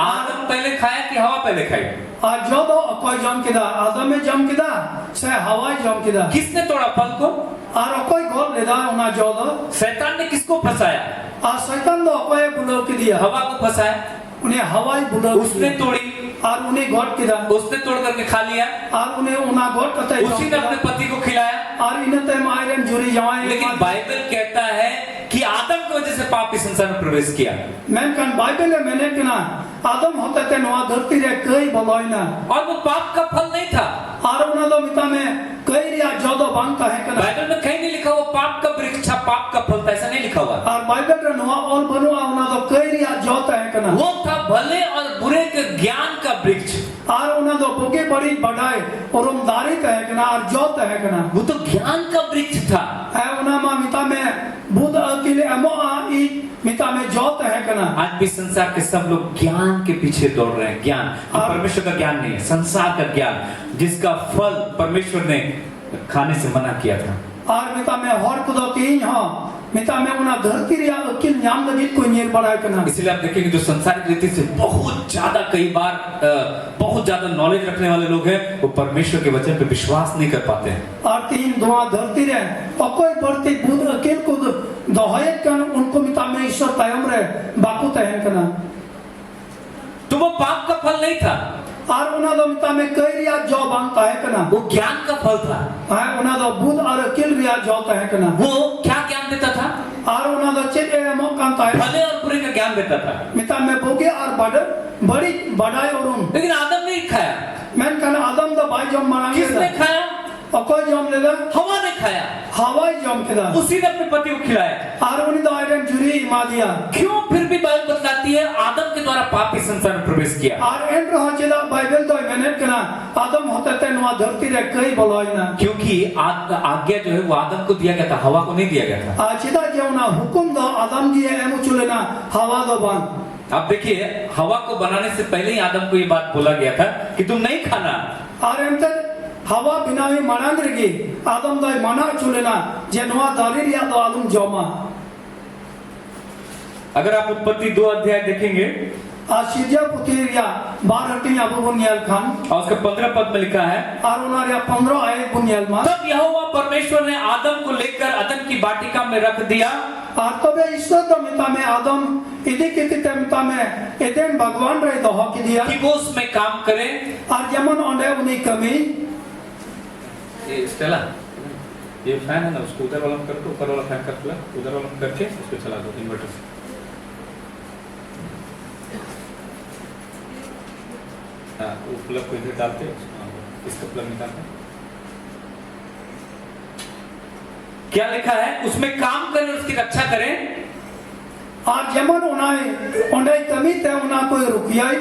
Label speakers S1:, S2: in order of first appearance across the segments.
S1: आदम पहले खाया कि हवा पहले खाई?
S2: और जो दो कोई जम किदा आदम में जम किदा से हवाई जम किदा
S1: किसने तोड़ा फल को?
S2: और कोई गोल लेदा उना जो दो
S1: शैतान ने किसको फंसाया?
S2: और शैतान दो कोई बुलो की दिया
S1: हवा को फंसाया,
S2: उन्हें हवाई बुलो
S1: उसने तोड़ी
S2: और उन्हें गोट किदा
S1: उसने तोड़ करके खा लिया,
S2: और उन्हें उना गोट कते
S1: उसी ने अपने पति को खिलाया।
S2: और इन्हें ते मायरन जुरी जाए।
S1: लेकिन बाइबल कहता है कि आदम की वजह से पाप इस संसार में प्रवेश किया।
S2: मैं कन बाइबल में मैंने कना आदम होते थे नवा धरती रे कई बलोइना
S1: और वो पाप का फल नहीं था।
S2: और उन्हें दो मिता में कई रिया जोदो बांगता है कना
S1: बाइबल में कहीं नहीं लिखा वो पाप का वृक्ष था, पाप का फल था, ऐसा नहीं लिखा हुआ।
S2: और बाइबल रे नवा और बनुआ उन्हें दो कई रिया जोता है कना
S1: वो था भले और बुरे के ज्ञान का वृक्ष।
S2: और उन्हें दो बोगे बड़ी बढ़ाए और उन दारित है कना और जोत है कना
S1: वो तो ज्ञान का वृक्ष था।
S2: है उन्हें मा मिता में बुद्ध अकेले अमो ई मिता में जोत है कना।
S1: आज भी संसार के सब लोग ज्ञान के पीछे दौड़ रहे हैं। ज्ञान परमेश्वर का ज्ञान नहीं है, संसार का ज्ञान जिसका फल परमेश्वर ने खाने से मना किया था।
S2: और मिता में हर कुदो तीन हो मिता में उन्हें धरती रिया अकिल न्याम लगी कोई निर बढ़ाए कना।
S1: इसलिए आप देखेंगे जो संसारिक रीति से बहुत ज्यादा कई बार बहुत ज्यादा नॉलेज रखने वाले लोग हैं वो परमेश्वर के वचन पे विश्वास नहीं कर पाते हैं।
S2: और तीन धुआं धरती रे और कोई बढ़ती बुद्ध अकेल को दोहयत कन उनको मिता में ईश्वर तायम रे बापू तहन कना।
S1: तो वो पाप का फल नहीं था।
S2: और उन्हें दो मिता में कई रिया जो बांगता है कना
S1: वो ज्ञान का फल था।
S2: है उन्हें दो बुद्ध और अकेल रिया जोता है कना।
S1: वो क्या ज्ञान देता था?
S2: और उन्हें दो चित एमो कांता है
S1: भले और बुरे का ज्ञान देता था।
S2: मिता में बोगे और बड़ी बढ़ाए और उन
S1: लेकिन आदम नहीं खाया।
S2: मैं कहना आदम दो भाई जम मना
S1: किसने खाया?
S2: और कोई जम लेगा
S1: हवा ने खाया,
S2: हवाई जम किदा
S1: उसी ने अपने पति को खिलाया।
S2: और उन्हें दो आयरन जुरी मा दिया।
S1: क्यों? फिर भी बाइबल बताती है आदम के द्वारा पाप इस संसार में प्रवेश किया।
S2: और एन रहा चला बाइबल तो मैंने कहना आदम होते थे नवा धरती रे कई बलोइना
S1: क्योंकि आज्ञा जो है वो आदम को दिया गया था, हवा को नहीं दिया गया था।
S2: आचिदा जेवना हुकुम दो आदम जी एमु चुलेना हवा दो बांध।
S1: आप देखिए हवा को बनाने से पहले ही आदम को ये बात बोला गया था कि तुम नहीं खाना।
S2: और एम तक हवा बिना ही मनांद्रगी आदम दो मना चुलेना जे नवा दारी रिया दो आदम जोमा।
S1: अगर आप उत्पत्ति 2 अध्याय देखेंगे
S2: आशिजा पुत्रिया 12 अबू बुनियाल खान
S1: और उसके 15 पद में लिखा है
S2: और उन्हारिया 15 आए बुनियाल मा
S1: तब यहोवा परमेश्वर ने आदम को लेकर अदन की वाटिका में रख दिया।
S2: और तबे ईश्वर तो मिता में आदम इदी के मिता में एदेन भगवान रे दो की दिया
S1: कि वो उसमें काम करे।
S2: और जमन ओंडे उन्हीं कमी
S1: ये स्टेला ये फैन है ना उसको उधर वाला कर दो, ऊपर वाला फैन कर दो, उधर वाला करके उसको चला दो इन्वर्टर से। हाँ वो प्लग को इधर डालते इसका प्लग निकालते। क्या लिखा है? उसमें काम करें, उसकी रक्षा करें।
S2: और जमन उन्हें ओंडे कमी ते उन्हें कोई रुकियाई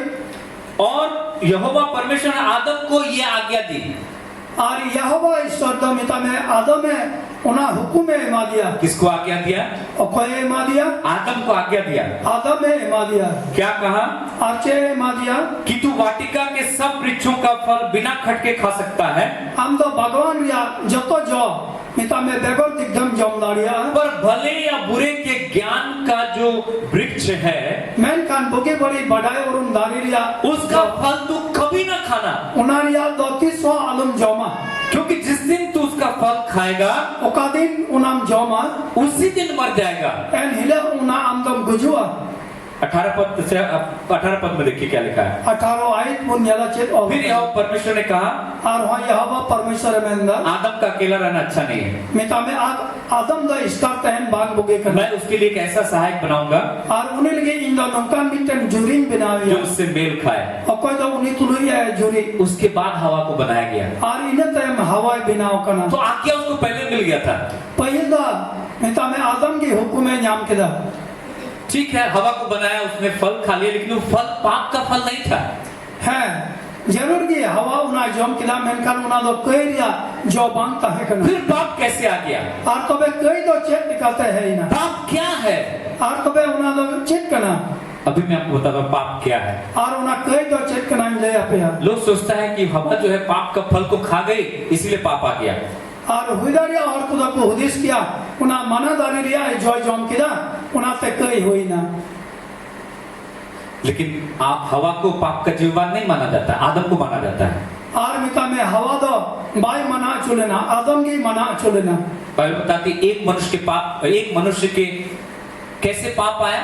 S1: और यहोवा परमेश्वर ने आदम को ये आज्ञा दी।
S2: और यहोवा ईश्वर तो मिता में आदम में उन्हें हुकुम में मा दिया।
S1: किसको आज्ञा दिया?
S2: और कोई मा दिया?
S1: आदम को आज्ञा दिया।
S2: आदम में मा दिया।
S1: क्या कहा?
S2: आचे मा दिया
S1: कि तू वाटिका के सब वृक्षों का फल बिना खटके खा सकता है।
S2: हम तो भगवान रिया जतो जो मिता में बेगर दिग्धम जमदारिया
S1: पर भले या बुरे के ज्ञान का जो वृक्ष है
S2: मैन कान बोगे बड़ी बढ़ाए और उन दारिया
S1: उसका फल तू कभी ना खाना।
S2: उनारिया 3200 आलम जमा
S1: क्योंकि जिस दिन तू उसका फल खाएगा
S2: ओका दिन उनाम जमा
S1: उसी दिन मर जाएगा।
S2: एन हिले उना आमदम गुजुआ
S1: 18 पद में देखिए क्या लिखा है।
S2: 18 आयत पुण्यला चेत और
S1: फिर यहोवा परमेश्वर ने कहा
S2: और वहाँ यहोवा परमेश्वर में अंदर
S1: आदम का अकेला रहना अच्छा नहीं है।
S2: मिता में आदम दा इसका तहन बाग बोगे कर
S1: मैं उसके लिए एक ऐसा सहायक बनाऊंगा
S2: और उन्हें लगे इन दोनों का मिटन जुरीन बनाविया
S1: जो उससे मेल खाए।
S2: और कोई तो उन्हें तुलुई है जुरी
S1: उसके बाद हवा को बनाया गया
S2: और इन्हें तय हवाई बिनाव करना
S1: तो आज्ञा उसको पहले मिल गया था।
S2: पहले दा मिता में आदम की हुक्म है नाम के दा
S1: ठीक है हवा को बनाया उसने फल खा लिया लेकिन वो फल पाप का फल नहीं था।
S2: है जरूर की हवा उना जम किला मेनकान उना दो कई रिया जो बांगता है करना।
S1: फिर पाप कैसे आ गया?
S2: और तो बे कई दो चेक निकालते हैं इना
S1: पाप क्या है?
S2: और तो बे उना दो चेक करना
S1: अभी मैं आपको बताता हूँ पाप क्या है।
S2: और उना कई दो चेक करना ले पे
S1: लोग सोचता है कि हवा जो है पाप का फल को खा गई इसीलिए पाप आ गया।
S2: और हुईदारिया और खुदा को हुदिस किया उना मना दारी रिया है जॉय जॉम किदा उना ते कई हुई ना
S1: लेकिन आप हवा को पाप का जीववान नहीं माना जाता, आदम को माना जाता है।
S2: और मिता में हवा दो बाय मना चुलेना आदम की मना चुलेना।
S1: बाइबल बताती एक मनुष्य के कैसे पाप आया?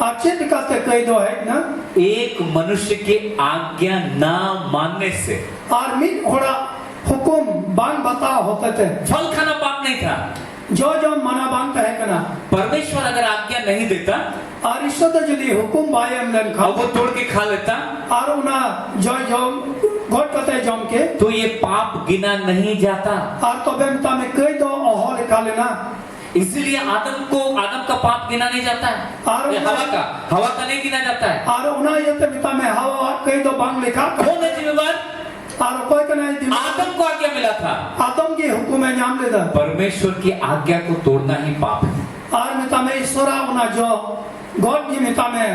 S2: अच्छे दिखाते कई दो है ना,
S1: एक मनुष्य के आज्ञा ना मानने से।
S2: और मिट घोड़ा हुकुम बांग बता होते थे,
S1: फल खाना पाप नहीं था।
S2: जो मना बांग है कना
S1: परमेश्वर अगर आज्ञा नहीं देता
S2: और ईश्वर यदि हुकुम बाय हमलन खा
S1: और वो तोड़ के खा लेता
S2: और उना जो गोट कते जम के
S1: तो ये पाप गिना नहीं जाता।
S2: और तो बेमता में कई दो ओहो लिखा लेना।
S1: इसीलिए आदम का पाप गिना नहीं जाता है।
S2: और
S1: ये हवा का नहीं गिना जाता है।
S2: और उना ये तो मिता में हवा कई दो बांग लिखा
S1: कौन है जिम्मेवार?
S2: और कोई का नहीं
S1: आदम को आज्ञा मिला था।
S2: आदम की हुकुम है नाम लेदा
S1: परमेश्वर की आज्ञा को तोड़ना ही पाप है।
S2: और मिता में ईश्वरा उना जो गॉड की मिता में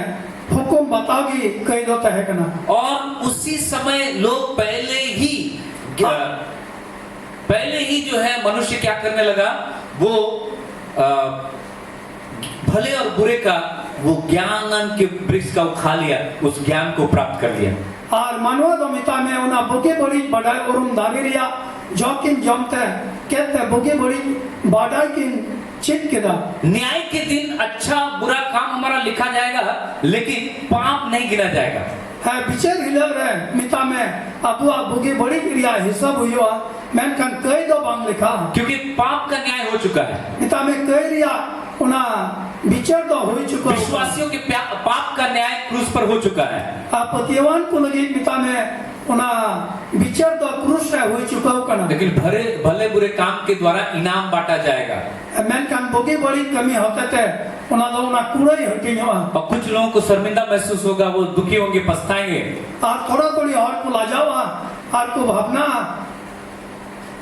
S2: हुकुम बताओगी कई दो है कना।
S1: और उसी समय लोग पहले ही जो है मनुष्य क्या करने लगा, वो भले और बुरे का वो ज्ञान के वृक्ष का खा लिया, उस ज्ञान को प्राप्त कर लिया।
S2: और मानव दमिता में उना बुके बड़ी बड़ाई उरुम दागिरिया जोकिन जमते कहते बुके बड़ी बड़ाई किन चिट के दा।
S1: न्याय के दिन अच्छा बुरा काम हमारा लिखा जाएगा, लेकिन पाप नहीं गिना जाएगा।
S2: है बिचर हिलर है मिता में अबुआ बुके बड़ी क्रिया हिसाब हुआ मैं कन कई दो बांग लिखा,
S1: क्योंकि पाप का न्याय हो चुका है।
S2: मिता में कई रिया उना बिचर तो हो चुका,
S1: विश्वासियों के पाप का न्याय क्रूस पर हो चुका है।
S2: पतिवान को लगी मिता में उना बिचर तो क्रूस है हो चुका कना,
S1: लेकिन भले बुरे काम के द्वारा इनाम बांटा जाएगा।
S2: मैं कन बुके बड़ी कमी होते थे उना दो उना कूड़ा ही हटी हुआ।
S1: और कुछ लोगों को शर्मिंदा महसूस होगा, वो दुखी होंगे, पछताएंगे।
S2: और थोड़ा थोड़ी और को ला जावा और को भावना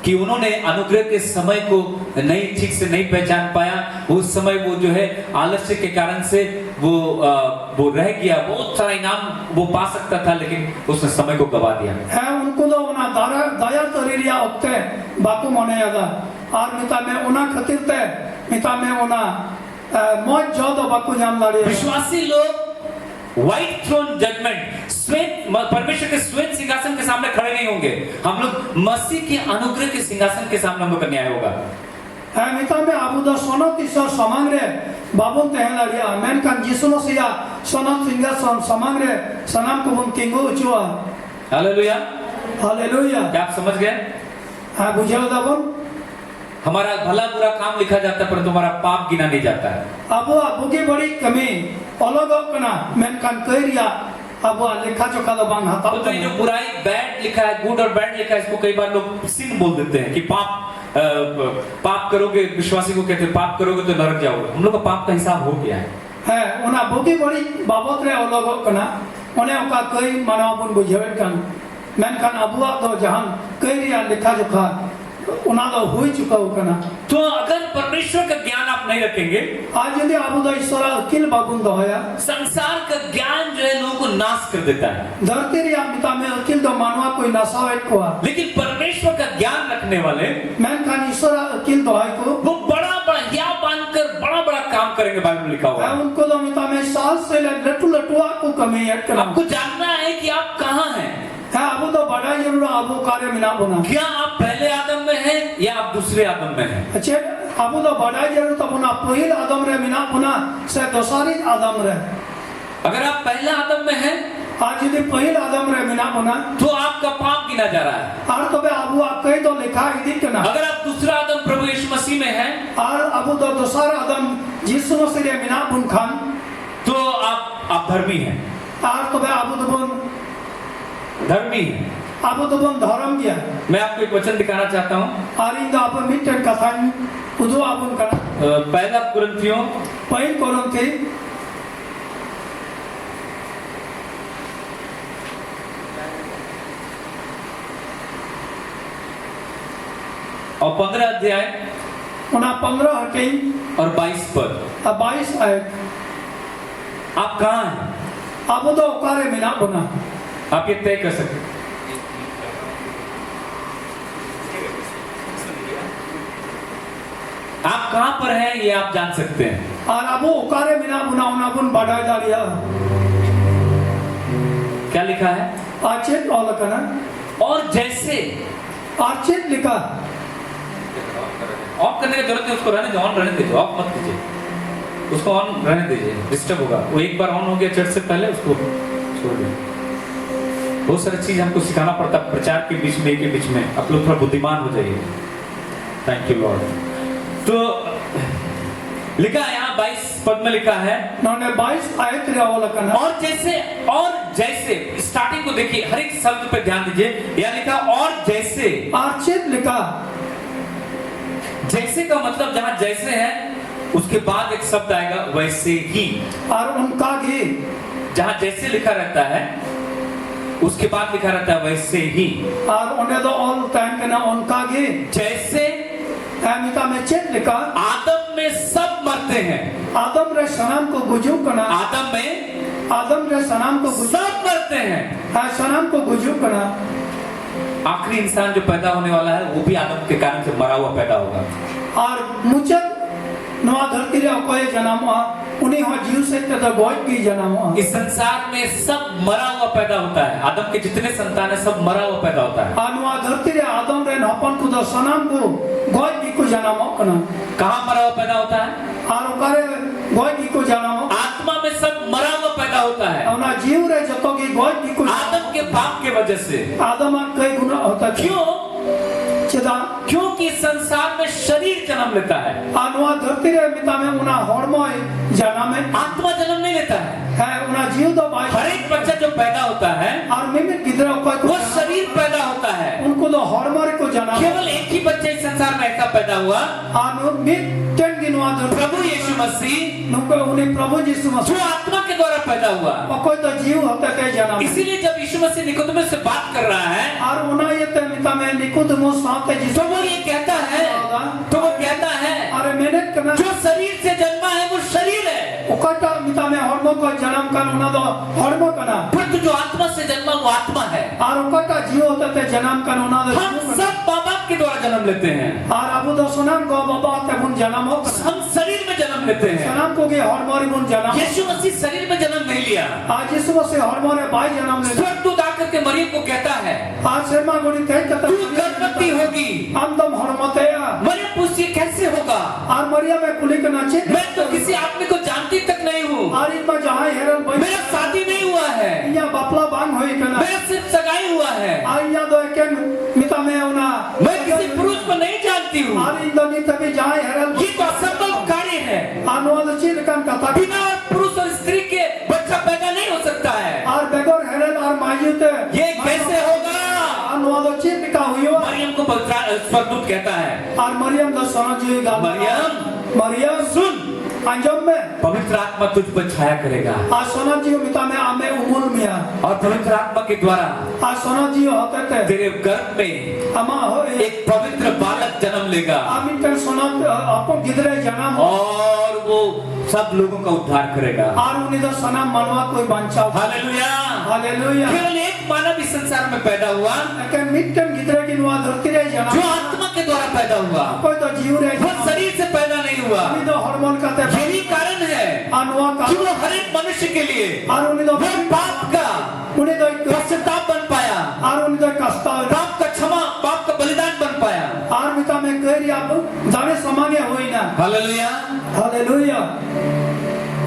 S1: कि उन्होंने अनुग्रह के समय को ठीक से नहीं पहचान पाया। उस समय वो जो है आलस्य के कारण से वो रह गया, बहुत सारा इनाम वो पा सकता था, लेकिन उसने समय को गवा दिया
S2: है। उनको तो उना दया तरीरिया उठते बाकू मने यादा और मिता में उना खतिर थे मिता में उना मौज जो तो बाकू जाम लाड़ी।
S1: विश्वासी लोग व्हाइट थ्रोन जजमेंट श्वेत परमेश्वर के श्वेत सिंहासन के सामने खड़े नहीं होंगे। हम लोग मसीह के अनुग्रह के सिंहासन के सामने हम लोग का न्याय होगा।
S2: है मिता में आबू द सोनो तीसर समांग रे बाबू तेहला रिया मैं कान जिसु मसीहा सोनो सिंहासन समांग रे सनाम को बुन किंगो उचुआ।
S1: Hallelujah
S2: hallelujah.
S1: क्या आप समझ गए?
S2: हाँ बुझाओ दाबन।
S1: हमारा भला बुरा काम लिखा जाता है, परंतु हमारा पाप गिना नहीं जाता है।
S2: अब बुगे बड़ी कमी अलग कना मैं कान करिया अब लिखा चुका तो बांग हाथा।
S1: तो ये जो बुराई बैड लिखा है, गुड और बैड लिखा है, इसको कई बार लोग सिन बोल देते हैं कि पाप करोगे, विश्वासी को कहते हैं पाप करोगे तो नरक जाओगे। हम लोग का पाप का हिसाब हो गया
S2: है उना बुगे बड़ी बाबत रे अलग कना उन्हें उनका कई मानवबन बुझावे कान मैं कान अबुआ तो जहां करिया लिखा चुका उना तो हो चुका कना।
S1: तो अगर परमेश्वर का ज्ञान आप नहीं रखेंगे,
S2: आज यदि आबू द ईश्वर अकिल बाबुन दया
S1: संसार का ज्ञान जो है लोगों को नाश कर देता है।
S2: धरती रिया मिता में अकिल तो मानवा कोई नशा को,
S1: लेकिन परमेश्वर का ज्ञान रखने वाले
S2: मैं कान ईश्वर अकिल दया को वो
S1: बड़ा या बांधकर बड़ा काम करेंगे। बाइबल में लिखा हुआ है
S2: उनको तो मिता में साल से लटुआ को कमी है।
S1: आपको जानना है कि आप कहाँ हैं।
S2: है अबू तो बड़ा जरूर अबू कार्य मिला बना।
S1: क्या आप पहले आदम में हैं या आप दूसरे आदम में हैं?
S2: अच्छे अबू तो बड़ा जरूर तो बना पहले आदम रे मिला बना से दूसरी आदम रे।
S1: अगर आप पहले आदम में हैं,
S2: आज यदि पहले आदम रे मिला बना
S1: तो आपका पाप गिना जा रहा है।
S2: और तो बे अबू आप कहीं तो लिखा ही दिख ना।
S1: अगर आप दूसरा आदम प्रभु यीशु मसीह में हैं
S2: और अबू तो दूसरा आदम यीशु मसीह रे मिला बुन खान
S1: तो आप धर्मी हैं।
S2: और तो बे अबू तो बन
S1: धर्मी है।
S2: अबू तो बन धर्म गया।
S1: मैं आपको एक वचन दिखाना चाहता हूँ।
S2: और इन आप मिटन कथा उदो अबुन का
S1: पहला कुरिन्थियों
S2: पहल कोरिन्थी
S1: और 15 अध्याय
S2: उना 15 हटे
S1: और 22 पद।
S2: 22 आयत।
S1: आप कहाँ हैं?
S2: अब तो कार्य मिला बना
S1: आप ये तय कर सकते। आप कहाँ पर हैं ये आप जान सकते हैं।
S2: और अब वो कार्य मिला बुना उना बुन बढ़ा डालिया
S1: लिखा है?
S2: आचेत ओलकना
S1: और जैसे
S2: आचेत लिखा
S1: ऑफ करने की जरूरत नहीं, उसको रहने दो, ऑन रहने दीजिए, ऑफ मत कीजिए, उसको ऑन रहने दीजिए, डिस्टर्ब होगा। वो एक बार ऑन हो गया चर्च से पहले, उसको छोड़ दीजिए। बहुत सारी चीज हमको सिखाना पड़ता है प्रचार के बीच में, के बीच में। आप लोग थोड़ा बुद्धिमान हो जाइए। Thank you Lord. तो लिखा है यहाँ 22 पद में लिखा है,
S2: नौने 22 आयत रे ओलकना
S1: और जैसे स्टार्टिंग को देखिए, हर एक शब्द पे ध्यान दीजिए। यहाँ लिखा और जैसे,
S2: आचेत लिखा
S1: जैसे का मतलब जहां जैसे है उसके बाद एक शब्द आएगा वैसे ही।
S2: और उनका भी
S1: जहां जैसे लिखा रहता है उसके बाद लिखा रहता है वैसे ही।
S2: और उन्हें तो ऑल टाइम के ना उनका भी
S1: जैसे
S2: मिता में चेत लिखा
S1: आदम में सब मरते हैं,
S2: आदम रे सनाम को गुजू कना आदम रे सनाम को
S1: सब मरते हैं।
S2: सनाम को गुजू कना
S1: आखिरी इंसान जो पैदा होने वाला है वो भी आदम के कारण से मरा हुआ पैदा होगा।
S2: और मुचत नवा धरती रे कोई जन्म उन्हीं हो जीव से तो गोद की जन्म।
S1: इस संसार में सब मरा हुआ पैदा होता है। आदम के जितने संतान है सब मरा हुआ पैदा होता है।
S2: नवा धरती रे आदम रे नपन को तो सनाम को गोद की को जन्म कना।
S1: कहाँ मरा हुआ पैदा होता है?
S2: और ओकरे गोद की को जन्म
S1: आत्मा में सब मरा हुआ पैदा होता है।
S2: ना जीव रे जतो की गोद की को
S1: आदम के पाप के वजह से।
S2: आदम कई गुना होता
S1: क्यों?
S2: चिदा
S1: क्योंकि संसार में शरीर जन्म लेता है।
S2: नवा धरती रे मिता में उना हॉर्मोन जन्म में
S1: आत्मा जन्म नहीं लेता है।
S2: उना जीव तो भाई
S1: हर एक बच्चा जो पैदा होता है
S2: और में किधर
S1: वो शरीर पैदा होता है।
S2: उनको तो हॉर्मोन को जन्म
S1: केवल एक ही बच्चा इस संसार में ऐसा पैदा हुआ, प्रभु यीशु मसीह,
S2: उन्हें प्रभु यीशु मसीह
S1: जो आत्मा के द्वारा पैदा हुआ।
S2: कोई तो जीव होता है जन्म।
S1: इसीलिए जब यीशु मसीह निकोदेमुस से बात कर रहा है
S2: और उन्हें ये तमिता में निकोदेमुस साथ है
S1: तो वो ये कहता है
S2: अरे मैंने करना
S1: जो शरीर से जन्मा है वो शरीर है।
S2: उकटा मिता में हॉर्मोन को जन्म करना उन्हें तो हॉर्मोन करना।
S1: परंतु जो आत्मा से जन्मा वो आत्मा है।
S2: और उकटा जीव होता है जन्म करना उन्हें
S1: हम सब माँ बाप के द्वारा जन्म लेते हैं।
S2: और अब तो सुनाम को बाबा तब उन जन्म हो
S1: हम शरीर में जन्म लेते हैं।
S2: सनाम को के हॉर्मोन उन जन्म।
S1: यीशु मसीह शरीर में जन्म नहीं लिया।
S2: आज यीशु मसीह हॉर्मोन है भाई जन्म ले।
S1: स्वर्गदूत आकर के मरियम को कहता है
S2: आज शर्मा गोरी कह कहता
S1: तू गर्भवती होगी।
S2: हम तो हॉर्मोन है
S1: मरियम पूछती है कैसे होगा?
S2: और मरियम में कुली का नाचे
S1: मैं तो किसी आदमी को जानती तक नहीं हूँ।
S2: और इनमें जहाँ हेरन भाई
S1: मेरा शादी नहीं हुआ है।
S2: यहाँ बपला बांग होई करना।
S1: मेरा सिर्फ सगाई हुआ है।
S2: और यहाँ तो एक मिता में उना
S1: मैं किसी पुरुष को नहीं जानती हूँ।
S2: और इन दोनों तभी जहाँ हेरन
S1: ये तो असंभव कार्य है।
S2: अनुवाद चीज का कथा
S1: बिना पुरुष और स्त्री के बच्चा पैदा नहीं हो सकता है।
S2: और बेगर हेरन और मायूते
S1: ये कैसे होगा?
S2: अनुवाद चीज का हुई हो।
S1: मरियम को स्वर्गदूत कहता है
S2: और मरियम तो सोना जी गा मरियम
S1: सुन,
S2: अंजम में
S1: पवित्र आत्मा तुझ पर छाया करेगा।
S2: आज सोना जी मिता में आमे उमुल मिया
S1: और पवित्र आत्मा के द्वारा
S2: आज सोना जी होते थे
S1: तेरे गर्भ में
S2: अमा हो
S1: एक पवित्र बालक जन्म लेगा।
S2: आमिन कर सोना आपको गिदरे जन्म
S1: और वो सब लोगों का उद्धार करेगा।
S2: और उन्हें तो सोना मनवा कोई बंचा
S1: हालेलुया
S2: हालेलुया।
S1: केवल एक मानव इस संसार में पैदा हुआ
S2: लेकिन मिटन गिदरे की नुआ धरती रे जन्म
S1: जो आत्मा के द्वारा पैदा हुआ।
S2: कोई तो जीव रे
S1: वो शरीर से पैदा नहीं हुआ।
S2: उन्हें तो हार्मोन का ते
S1: यही कारण है
S2: अनुवा का
S1: कि वो हर एक मनुष्य के लिए
S2: और उन्हें तो
S1: वो पाप का
S2: उन्हें तो
S1: पश्चाताप बन पाया।
S2: और उन्हें तो कष्टा
S1: पाप का क्षमा, पाप का बलिदान बन पाया।
S2: और मिता में कह रही आप जाने समाने होई ना।
S1: Hallelujah
S2: hallelujah.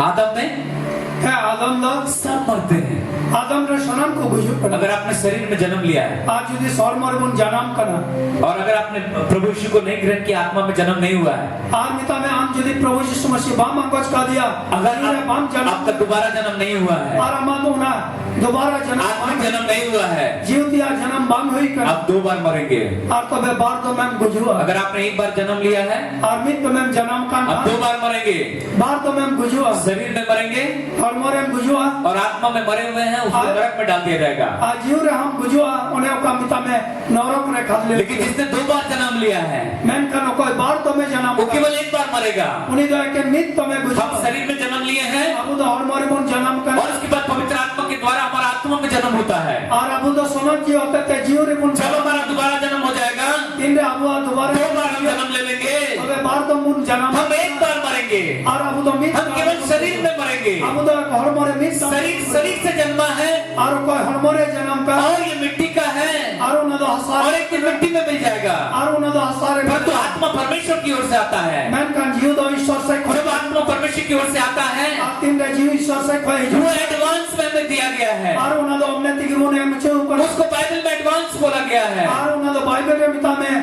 S1: आदम में
S2: है आदम दा
S1: सब मरते हैं।
S2: आदम रे सनम को बुझु कर
S1: अगर आपने शरीर में जन्म लिया है
S2: आज यदि सौरमर बुन जन्म करा
S1: और अगर आपने प्रभु यीशु को नहीं ग्रहण किया, आत्मा में जन्म नहीं हुआ है,
S2: आज मिता में हम यदि प्रभु यीशु मसीह बाम अंगच का दिया
S1: अगर
S2: बाम जन्म
S1: आपका दोबारा जन्म नहीं हुआ है,
S2: और हम तो ना दोबारा जन्म
S1: आत्मिक जन्म नहीं हुआ है,
S2: जीव दिया जन्म बांग हुई कर
S1: आप 2 बार मरेंगे।
S2: और तो बे बार तो मैं गुजुआ
S1: अगर आपने एक बार जन्म लिया है
S2: और मित में जन्म का
S1: आप 2 बार मरेंगे।
S2: बार तो मैं गुजुआ
S1: शरीर में मरेंगे
S2: और मोरे गुजुआ
S1: और आत्मा में मरे हुए हैं उसको नरक में डाल दिया जाएगा।
S2: आज जीव रे हम गुजुआ उन्हें का मिता में नरक रे खा ले।
S1: लेकिन जिसने 2 बार जन्म लिया है
S2: मैं कनो कोई बार तो मैं जन्म
S1: वो केवल एक बार मरेगा।
S2: उन्हें जो के मित तो मैं गुजुआ
S1: हम शरीर में जन्म लिए हैं
S2: अब तो और मोरे बुन जन्म कर
S1: और उसके बाद पवित्र आत्मा के द्वारा हमारा आत्मा में जन्म होता है।
S2: और अब तो सोना जी होते थे जीव रे बुन
S1: जब हमारा दोबारा जन्म हो जाएगा
S2: इन रे अब दोबारा
S1: 2 बार हम जन्म ले लेंगे।
S2: अबे बार तो मुन जन्म
S1: हम एक बार मरेंगे।
S2: और अब तो मित
S1: हम केवल शरीर में मरेंगे।
S2: अब तो घर मोरे मित
S1: शरीर से जन्मा है
S2: और कोई हर हरमोरे जन्म का
S1: और ये मिट्टी का है
S2: और उन्हें हसारे
S1: और एक दिन मिट्टी में मिल जाएगा।
S2: और उन्हें हसारे
S1: परंतु आत्मा परमेश्वर की ओर से आता है।
S2: मैं कान जीव दो ईश्वर से
S1: जब आत्मा परमेश्वर की ओर से आता है
S2: आत्म रे जीव ईश्वर से खोए
S1: वो एडवांस में हमें दिया गया है।
S2: और उन्हें उन्नति की मुने मुझे ऊपर
S1: उसको बाइबल में एडवांस बोला गया है।
S2: और उन्हें बाइबल रे मिता में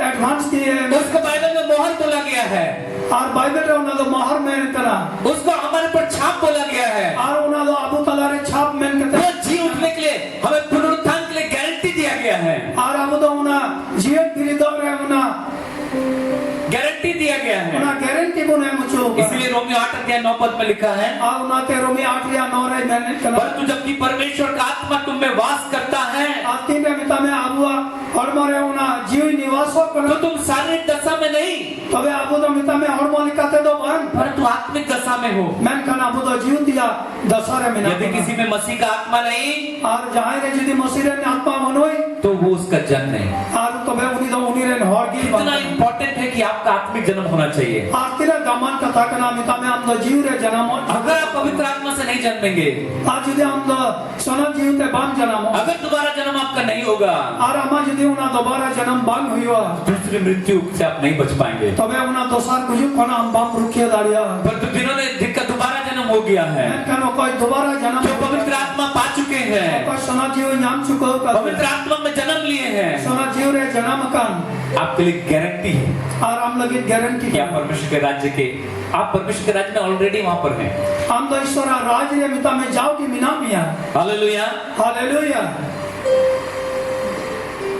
S2: एडवांस किए
S1: उसको बाइबल में मोहर बोला गया है।
S2: और बाइबल रे उन्हें मोहर में करा
S1: उसको हमारे पर छाप बोला गया है।
S2: और उन्हें अबू तला रे छाप में
S1: वो
S2: करते
S1: जी उठने के लिए हमें पुनरुत्थान के लिए गारंटी दिया गया है।
S2: और अबू तो उन्हें जीवन गिरिदो रे उन्हें
S1: गारंटी दिया गया है।
S2: उन्हें गारंटी बुने मुझे ऊपर
S1: इसलिए रोमियो 8:9 में लिखा है
S2: और उन्हें ते रोमी 8 या 9 रे मैंने करा
S1: परंतु जबकि परमेश्वर का आत्मा तुम में वास करता है
S2: आत्म रे मिता में अबुआ हरमोरे उन्हें जीव निवासो
S1: तो
S2: करा
S1: तुम शारीरिक दशा में नहीं
S2: तबे अबू तो मिता में हरमोले काते दो बन
S1: परंतु आत्मिक दशा में हो।
S2: मैं कान अबू तो जीव दिया दशहरे में
S1: यदि किसी में मसीह का आत्मा नहीं
S2: और जहाँ रे यदि मसीह रे आत्मा मनोई
S1: तो वो उसका जन्म नहीं।
S2: और तबे उन्हीं रे हरगी
S1: इतना इम्पोर्टेंट है कि आपका आत्मिक जन्म होना चाहिए।
S2: आखिर दमन कथा का नाम मिता में हम तो जीव रे जन्म
S1: अगर आप पवित्र आत्मा से नहीं जन्मेंगे
S2: आज यदि हम तो सोना जीव ते बन जन्म
S1: अगर दोबारा जन्म आपका नहीं होगा
S2: और हम यदि उन्हें दोबारा जन्म बन हुआ
S1: दूसरी मृत्यु से आप नहीं बच पाएंगे।
S2: तबे उन्हें दोसार कुछ खाना हम बम रुकिए दाड़िया
S1: परंतु जिन्होंने जिनका दोबारा जन्म हो गया है
S2: मैं कहनो कोई दोबारा जन्म
S1: जो पवित्र आत्मा पा चुके हैं
S2: कोई सोना जीव नाम चुको कर
S1: पवित्र आत्मा में जन्म लिए हैं
S2: सोना जीव रे जन्म कान
S1: आपके लिए गारंटी है
S2: और हम लगे गारंटी
S1: कि आप परमेश्वर के राज्य के आप परमेश्वर के राज्य में ऑलरेडी वहां पर हैं।
S2: हम तो ईश्वर राज रे मिता में जाओ कि मिना मिया
S1: हालेलुया।
S2: हालेलुया।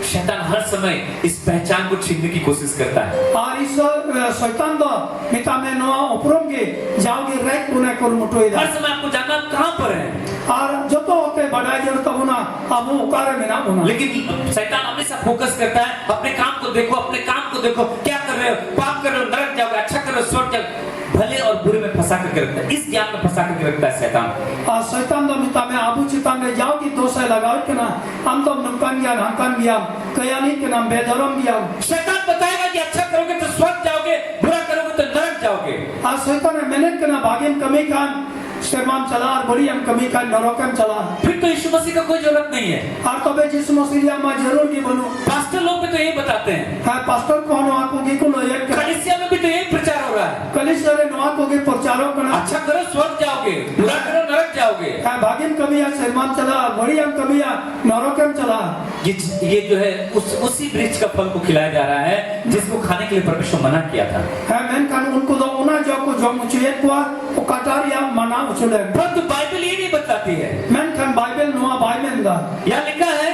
S1: शैतान हर समय इस पहचान को छीनने की कोशिश करता है।
S2: और ईश्वर शैतान तो मिता में नवा उपरोंगे जाओगे रैक पुणे कर मुटोई
S1: हर समय आपको जानना आप कहां पर हैं।
S2: और जो तो होते बढ़ाई जरूरत होना अब वो उकारे में ना होना
S1: लेकिन शैतान हमेशा फोकस करता है अपने काम को देखो अपने काम को देखो क्या कर रहे हो पाप कर रहे हो नरक जाओगे अच्छा कर रहे हो स्वर्ग जाओगे भले और बुरे में फंसा करके रखता है। इस ज्ञान में फंसा करके रखता है शैतान।
S2: और शैतान तो मिता में आबू चितान रे जाओ कि दोष है लगाओ कि ना हम तो नमकान गया हंकान गया कया नहीं कि नाम बेधर्म गया
S1: शैतान बताएगा कि अच्छा करोगे तो स्वर्ग जाओगे बुरा करोगे तो नरक जाओगे।
S2: और शैतान ने मेहनत करना भाग्यम कमी कान शर्मान चला और बड़ी हम कमी का नरोकम चला
S1: फिर तो यीशु मसीह का कोई जरूरत नहीं है।
S2: और तबे जिसु मसीह मैं जरूर की बनूं
S1: पास्टर लोग भी तो यही बताते हैं।
S2: हां पास्टर कौन आपको की को एक
S1: कलीसिया में भी तो यही प्रचार हो रहा है।
S2: कलीसिया रे नवा को के प्रचारों करना
S1: अच्छा करो स्वर्ग जाओगे बुरा करो नरक जाओगे।
S2: हां भाग्यम कमी या शर्मान चला बड़ी हम कमी या नरोकम चला
S1: ये जो है उसी वृक्ष का फल को खिलाया जा रहा है जिसको खाने के लिए परमेश्वर मना किया था।
S2: हां मैं कान उनको तो उना जो को जो मुझे को कटारिया मना उछले
S1: परंतु बाइबल ये नहीं बताती है।
S2: मैं कान बाइबल नुआ बाइबल दा
S1: यहाँ लिखा है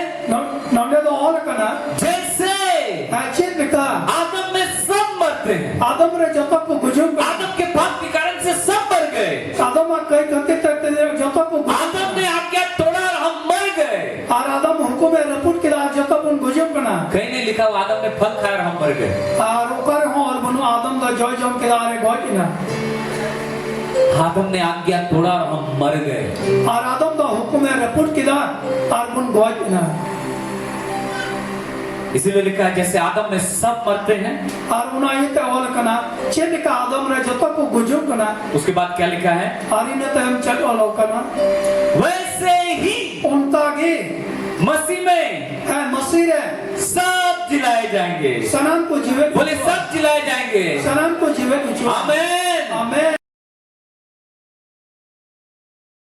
S2: नंदे तो और कना
S1: जैसे
S2: अच्छे लिखा
S1: आदम में सब मरते हैं
S2: आदम रे जब तक को गुजुम
S1: आदम के पाप के कारण से सब मर गए।
S2: आदम कई करते करते जब तक को
S1: आदम ने आज्ञा तोड़ा और हम मर गए।
S2: और आदम हुकुम में रपुट के जब तक उन गुजुम कना
S1: कहीं नहीं लिखा हुआ आदम ने फल खाया और हम मर गए।
S2: और ओकर हो और बनु आदम दा जय जम के दारे गोई ना
S1: आदम ने आज्ञा तोड़ा और हम मर गए।
S2: और आदम दा हुकुम में रपुट के दार और बुन गोई ना
S1: इसीलिए लिखा है जैसे आदम में सब मरते हैं
S2: और उना ये ते और कना चेत का आदम रे जब तक को गुजुम कना
S1: उसके बाद क्या लिखा है
S2: और इने ते हम चल वालो कना
S1: वैसे ही
S2: उनता गे
S1: मसीह में
S2: है मसीह रे
S1: सब जिलाए जाएंगे।
S2: सनाम को जीवन
S1: बोले सब जिलाए जाएंगे।
S2: सनाम को जीवन
S1: आमीन।
S2: आमीन।